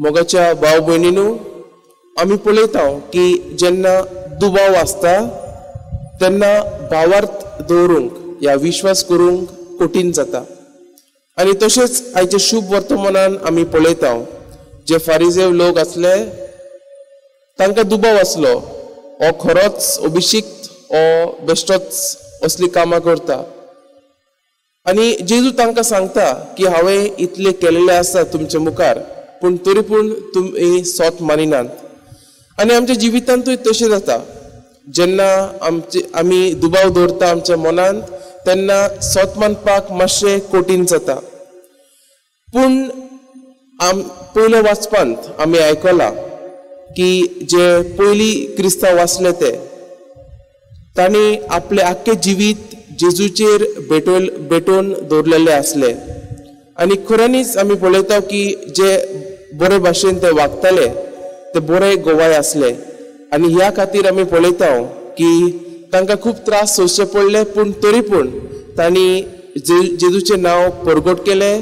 मोगाच्या भाव भयणींनो, आमी पळयता की जेन्ना दुबाव आसता तेन्ना भावार्थ दवरूंक या विश्वास करूंक कठीण जाता. आनी तशेंच आयच्या शुभ वर्तमानान आमी पळयता जे फारिजेव लोक आसले तांकां दुबाव आसलो, हो खरोच अभिशिक्त हो बेश्टोच असली कामां करता. आनी जेजू तांकां सांगता की हांवें इतले केलेले आसा तुमचे मुखार, पूण तरी पूण तुमी सोत मानिनात. आनी आमच्या जिवितांतूय तशें जाता. जेन्ना आमी दुबाव दवरता आमच्या मनांत तेन्ना सोत मानपाक मातशें कठीण जाता. पूण पयल्या वाचपांत आमी आयकलां की जे पयलीं क्रिस्तांव आसले तांणी आपले आख्खे जिवीत जेजूचेर भेटोवन दवरलेले आसले. आनी खऱ्यांनीच आमी पळयता की जे बरे भाशेन ते वागताले ते बरे गोवाय आसले. आनी ह्या खातीर आमी पळयता की तांकां खूब त्रास सोंसचे पडले, पूण तरी पूण तांणी जेजूचें नांव परगट केलें,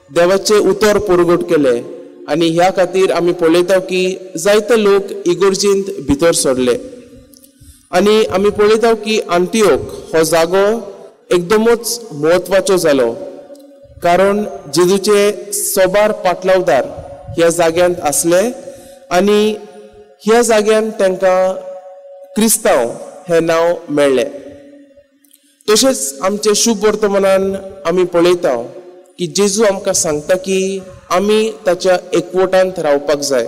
देवाचें उतर परगट केलें. आनी ह्या खातीर आमी पळयता की जायते लोक इगोर्जींत भितर सरले. आनी आमी पळयता की आंतियोक हो जागो एकदमूच म्हत्वाचो जालो, कारण जेजूचे सोबार पाटलावदार ह्या जाग्यांत आसले. आनी ह्या जाग्यान तांकां क्रिस्तांव हें नांव मेळ्ळें. तशेंच आमचे शुभ वर्तमानान आमी पळयता की जेजू आमकां सांगता की आमी ताच्या एकवटांत रावपाक जाय.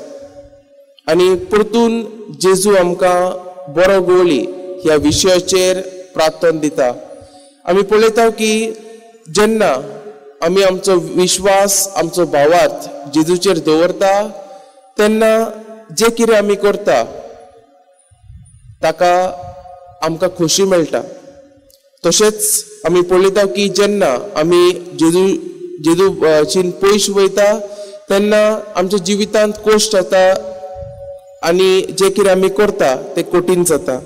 आनी परतून जेजू आमकां बरो गोवली ह्या विशयाचेर प्रार्थना दिता. आमी पळयता की जेन्ना आमी आमचो विश्वास आमचो भावार्थ जेजूचेर दवरता तेन्ना जे कितें आमी करता ताका आमकां खोशी मेळटा. तशेंच आमी पळयता की जेन्ना आमी जेजूच्यान पयस वयता तेन्ना आमच्या जिवितांत कश्ट जाता आनी जे कितें आमी करता तें कठीण जाता.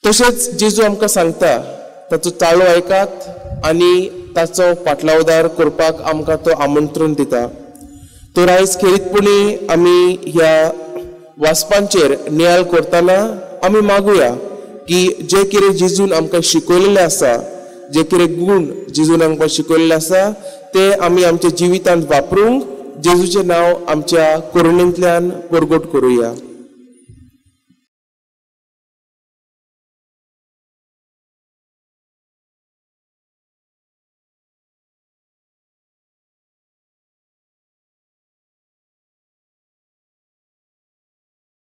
तशेंच जेजू आमकां सांगता ताचो चाळो आयकात आनी ताचो पाटलावदार करपाक आमकां तो आमंत्रण दिता. तर आयज खेरीतपणी आमी ह्या वाचपांचेर नियाळ करतना आमी मागुया की जे कितें जेजून आमकां शिकयलेलें आसा, जे कितें गूण जेजून आमकां शिकयलेले आसा ते आमी आमच्या जिवितांत वापरूंक जेजूचें नांव आमच्या करुणेंतल्यान परगट करुया.